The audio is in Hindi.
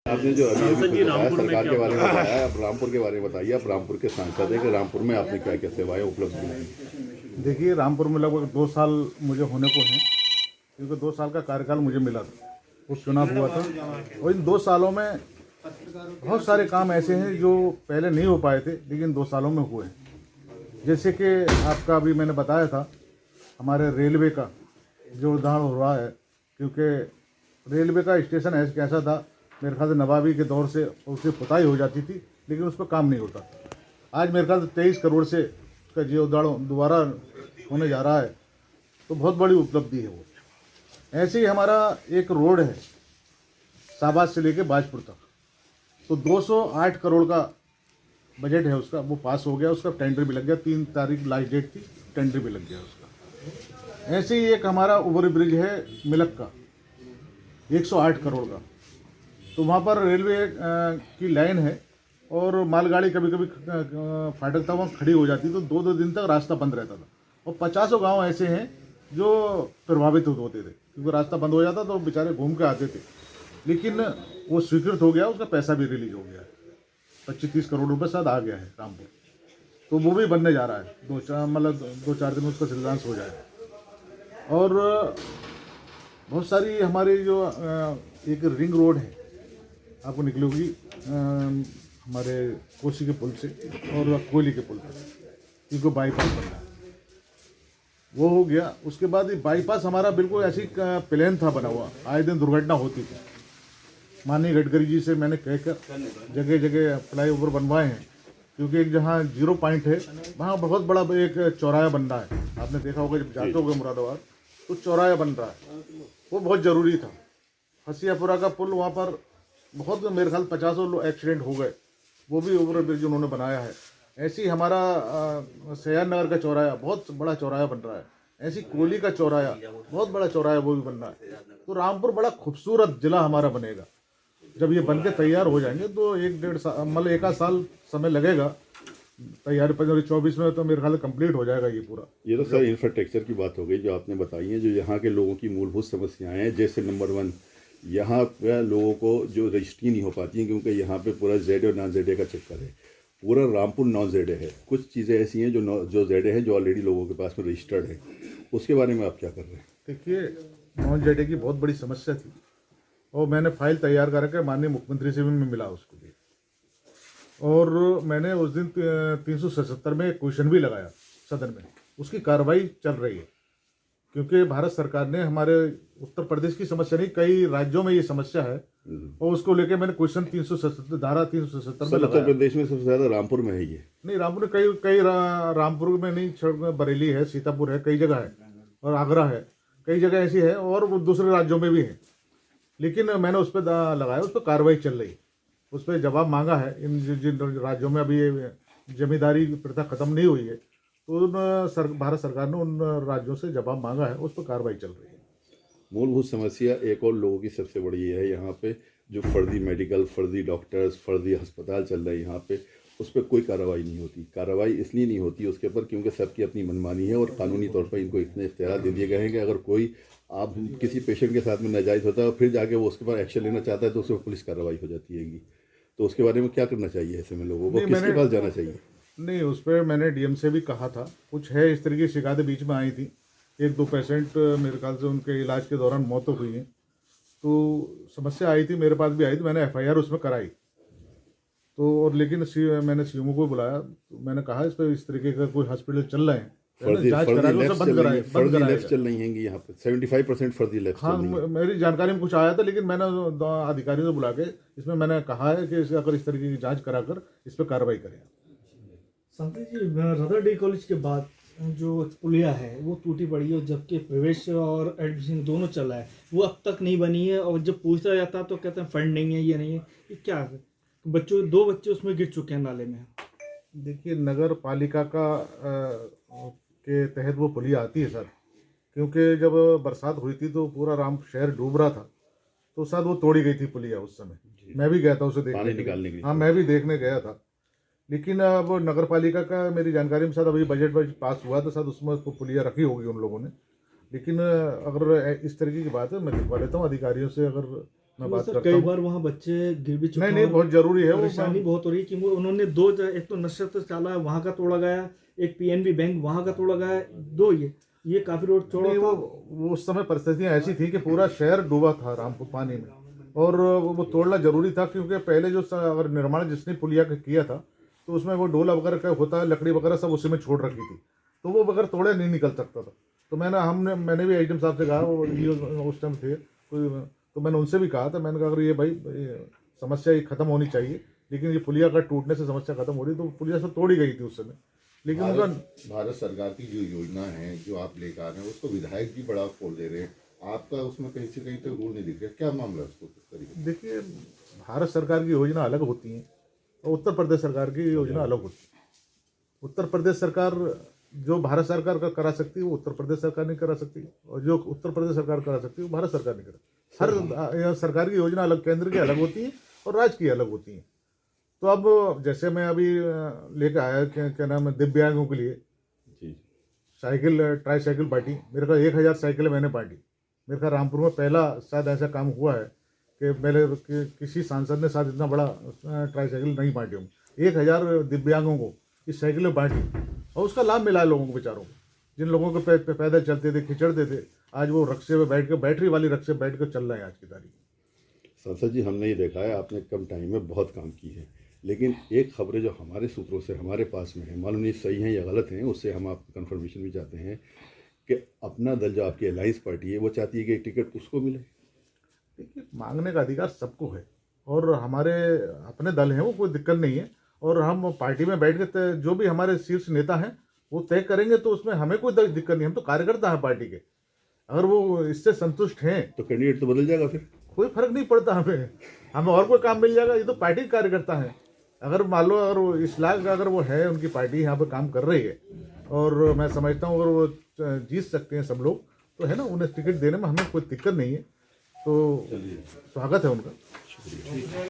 आपने जो अभी सांसद जी रामपुर में सरकार क्या के बारे में बताया, आप रामपुर के बारे में बताइए। आप रामपुर के सांसद हैं कि रामपुर में आपने क्या क्या सेवाएं उपलब्ध की? देखिए, रामपुर में लगभग 2 साल मुझे होने को हैं, क्योंकि 2 साल का कार्यकाल मुझे मिला था, उपचुनाव हुआ था। और इन 2 सालों में बहुत सारे काम ऐसे हैं जो पहले नहीं हो पाए थे, लेकिन 2 सालों में हुए हैं। जैसे कि आपका अभी मैंने बताया था, हमारे रेलवे का जो उदाहरण हो रहा है, क्योंकि रेलवे का स्टेशन ऐसा कैसा था, मेरे ख्याल से नवाबी के दौर से उसकी पुताई हो जाती थी, लेकिन उस पर काम नहीं होता। आज मेरे ख्याल से 23 करोड़ से उसका जीर्णोद्धार दोबारा होने जा रहा है, तो बहुत बड़ी उपलब्धि है वो। ऐसे ही हमारा एक रोड है शाहबाद से लेके बाजपुर तक, तो 208 करोड़ का बजट है उसका, वो पास हो गया, उसका टेंडर भी लग गया। 3 तारीख लास्ट डेट थी, टेंडर भी लग गया उसका। ऐसे ही एक हमारा ओवर ब्रिज है मिलक का, 108 करोड़ का, तो वहाँ पर रेलवे की लाइन है और मालगाड़ी कभी कभी फाटक तक वहाँ खड़ी हो जाती, तो 2-2 दिन तक रास्ता बंद रहता था। और 50 गांव ऐसे हैं जो प्रभावित होते थे, क्योंकि रास्ता बंद हो जाता तो बेचारे घूम के आते थे। लेकिन वो स्वीकृत हो गया, उसका पैसा भी रिलीज हो गया है, 25-30 करोड़ रुपये शायद आ गया है रामपुर, तो वो भी बनने जा रहा है। 2-4 दिन में उसका शिलान्यास हो जाएगा। और बहुत सारी हमारी जो एक रिंग रोड है, आपको निकलोगी हमारे कोसी के पुल से और कोयली के पुल पर, क्योंकि बाईपास बन रहा है, वो हो गया। उसके बाद बाईपास हमारा बिल्कुल ऐसी प्लान था बना हुआ, आए दिन दुर्घटना होती थी। माननीय गडकरी जी से मैंने कहकर जगह जगह फ्लाईओवर बनवाए हैं, क्योंकि एक जहाँ 0 पॉइंट है वहाँ बहुत बड़ा एक चौराहा बन रहा है। आपने देखा होगा जब जाते होगे मुरादाबाद, तो चौराहा बन रहा है, वो बहुत ज़रूरी था। हसियापुरा का पुल, वहाँ पर बहुत मेरे ख्याल 50 एक्सीडेंट हो गए, वो भी ओवर ब्रिज उन्होंने बनाया है। ऐसे ही हमारा सयान नगर का चौराहा बहुत बड़ा चौराहा बन रहा है। ऐसी कोयली का चौराहा बहुत बड़ा चौराहा वो भी बन रहा है। तो रामपुर बड़ा खूबसूरत जिला हमारा बनेगा। जब ये बन के तैयार हो जाएंगे तो 1-1.5 साल, मतलब 1 साल समय लगेगा तैयारी। 2024 में तो मेरे ख्याल कंप्लीट हो जाएगा ये पूरा। ये तो सर इंफ्रास्ट्रक्चर की बात हो गई जो आपने बताई है, जो यहाँ के लोगों की मूलभूत समस्याएं हैं। जैसे नंबर 1, यहाँ पे लोगों को जो रजिस्ट्री नहीं हो पाती है, क्योंकि यहाँ पे पूरा जेड और नॉन जेड का चक्कर है। पूरा रामपुर नॉन जेड है। कुछ चीज़ें ऐसी हैं जो जेड है, जो ऑलरेडी लोगों के पास में रजिस्टर्ड है। उसके बारे में आप क्या कर रहे हैं? देखिए, नॉन जेड की बहुत बड़ी समस्या थी, और मैंने फाइल तैयार करके माननीय मुख्यमंत्री से भी मैं मिला उसके लिए, और मैंने उस दिन 377 में क्वेश्चन भी लगाया सदन में। उसकी कार्रवाई चल रही है, क्योंकि भारत सरकार ने, हमारे उत्तर प्रदेश की समस्या नहीं, कई राज्यों में ये समस्या है, और उसको लेके मैंने क्वेश्चन 377 धारा 377 में उत्तर प्रदेश में सबसे ज़्यादा रामपुर में है ये? नहीं, रामपुर में कई रामपुर में नहीं, बरेली है, सीतापुर है, कई जगह है, और आगरा है, कई जगह ऐसी है, और वो दूसरे राज्यों में भी है। लेकिन मैंने उस पर लगाया, उस पर कार्रवाई चल रही, उस पर जवाब मांगा है। इन जिन राज्यों में अभी जमींदारी प्रथा खत्म नहीं हुई है, तो भारत सरकार ने उन राज्यों से जवाब मांगा है, उस पर कार्रवाई चल रही है। मूलभूत समस्या एक और लोगों की सबसे बड़ी ये है, यहाँ पे जो फर्जी मेडिकल, फर्जी डॉक्टर्स, फर्जी अस्पताल चल रहे हैं यहाँ पे, उस पर कोई कार्रवाई नहीं होती। कार्रवाई इसलिए नहीं होती उसके ऊपर क्योंकि सबकी अपनी मनमानी है, और कानूनी तौर पर इनको इतने इख्तियार दे दिए गए हैं कि अगर कोई आप किसी पेशेंट के साथ में नाजायज़ होता है और फिर जाके वो उसके पर एक्शन लेना चाहता है, तो उस पर पुलिस कार्रवाई हो जाती है। तो उसके बारे में क्या करना चाहिए ऐसे में लोगों को, किसके पास जाना चाहिए? नहीं, उस पर मैंने डीएम से भी कहा था। कुछ है इस तरह की शिकायतें बीच में आई थी, 1-2 पेशेंट मेरे ख्याल से उनके इलाज के दौरान मौत हुई है, तो समस्या आई थी, मेरे पास भी आई थी, मैंने FIR उसमें कराई। तो और लेकिन मैंने सीएमओ को बुलाया, तो मैंने कहा इस पर इस तरीके का कोई हॉस्पिटल चल रहे हैं, जांच करा के उसे बंद कराए। फर्जी लैब्स चल रही हैं यहाँ पे, 75% फर्जी लैब्स। हाँ, मेरी जानकारी में कुछ आया था, लेकिन मैंने अधिकारियों से बुला के इसमें मैंने कहा है कि अगर इस तरीके की जांच कराकर इस पर कार्रवाई करें। संतोष जी, रदरडी कॉलेज के बाद जो पुलिया है वो टूटी पड़ी है, जबकि प्रवेश और एडमिशन दोनों चल रहा है, वो अब तक नहीं बनी है। और जब पूछा जाता है तो कहते हैं फंड नहीं है, ये नहीं है, ये क्या है? बच्चों 2 बच्चे उसमें गिर चुके हैं नाले में। देखिए, नगर पालिका का के तहत वो पुलिया आती है सर, क्योंकि जब बरसात हुई थी तो पूरा राम शहर डूब रहा था, तो शायद वो तोड़ी गई थी पुलिया उस समय। मैं भी गया था उसे देखने निकालने के लिए। हाँ, मैं भी देखने गया था। लेकिन अब नगर पालिका का मेरी जानकारी में शायद अभी बजट पास हुआ तो शायद उसमें पुलिया रखी होगी उन लोगों ने। लेकिन अगर इस तरीके की बात है, मैं दिखवा लेता हूँ अधिकारियों से, अगर मैं वो बात सर करता कई हूँ। बार वहाँ बच्चे गिर भी चुके नहीं हैं। बहुत जरूरी है वो। परेशानी बहुत हो रही है कि उन्होंने एक तो नशा चाला है वहाँ का तोड़ा गया, एक पीएनबी बैंक वहाँ का तोड़ा गया, दो ये काफी रोड चौड़ा नहीं था। वो उस समय परिस्थितियां ऐसी थी कि पूरा शहर डूबा था रामपुर पानी में, और वो तोड़ना जरूरी था क्योंकि पहले जो अगर निर्माण जिसने पुलिया का किया था तो उसमें वो डोला वगैरह का होता है, लकड़ी वगैरह सब उसी में छोड़ रखी थी, तो वो बगैर तोड़े नहीं निकल सकता था। तो मैंने भी एचएम साहब से कहा, वो उस टाइम थे तो मैंने उनसे भी कहा था, मैंने कहा अगर ये भाई समस्या ये खत्म होनी चाहिए, लेकिन ये पुलिया का टूटने से समस्या खत्म हो रही, तो पुलिया सब तोड़ी गई थी उस समय, लेकिन उनका भारत सरकार की जो योजना है जो आप लेकर आ रहे हैं उसको विधायक भी बड़ा फोड़ दे रहे हैं, आपका उसमें कहीं से कहीं तक रूल नहीं दिख रहा, क्या मामला है उसको किस तरीके से? देखिए भारत सरकार की योजना अलग होती है और उत्तर प्रदेश सरकार की योजना अलग होती है। उत्तर प्रदेश सरकार जो भारत सरकार का करा सकती है वो उत्तर प्रदेश सरकार नहीं करा सकती, और जो उत्तर प्रदेश सरकार करा सकती है वो भारत सरकार नहीं करा। हर सरकार की योजना अलग, केंद्र की अलग होती है और राज्य की अलग होती है। तो अब जैसे मैं अभी लेकर आया क्या नाम है दिव्यांगों के लिए जी साइकिल ट्राईसाइकिल बांटी, मेरे का 1000 साइकिलें मैंने बांटी। मेरे का रामपुर में पहला शायद ऐसा काम हुआ है कि किसी सांसद ने शायद इतना बड़ा ट्राईसाइकिल नहीं बांटी होंगी। 1000 दिव्यांगों को इस साइकिलें बांटी और उसका लाभ मिला है लोगों को, बेचारों को, जिन लोगों को पैदल चलते थे, खिचड़ते थे, आज वो रक्शे में बैठ कर, बैटरी वाली रक्शे बैठ कर चल रहे हैं आज की तारीख में। सांसद जी, हमने ये देखा है आपने कम टाइम में बहुत काम की है, लेकिन एक खबरें जो हमारे सूत्रों से हमारे पास में है, मालूम नहीं सही हैं या गलत हैं, उससे हम आपको कंफर्मेशन भी चाहते हैं कि अपना दल जो आपकी अलायंस पार्टी है वो चाहती है कि टिकट उसको मिले। देखिए मांगने का अधिकार सबको है और हमारे अपने दल हैं, वो कोई दिक्कत नहीं है, और हम पार्टी में बैठ के जो भी हमारे शीर्ष नेता हैं वो तय करेंगे, तो उसमें हमें कोई दिक्कत नहीं। हम तो कार्यकर्ता हैं पार्टी के, अगर वो इससे संतुष्ट हैं तो कैंडिडेट तो बदल जाएगा, फिर कोई फर्क नहीं पड़ता हमें और कोई काम मिल जाएगा। ये तो पार्टी के कार्यकर्ता हैं। अगर मान लो अगर वो इस लाख अगर वो है, उनकी पार्टी यहाँ पे काम कर रही है, और मैं समझता हूँ अगर वो जीत सकते हैं सब लोग, तो है ना, उन्हें टिकट देने में हमें कोई दिक्कत नहीं है। तो स्वागत है उनका।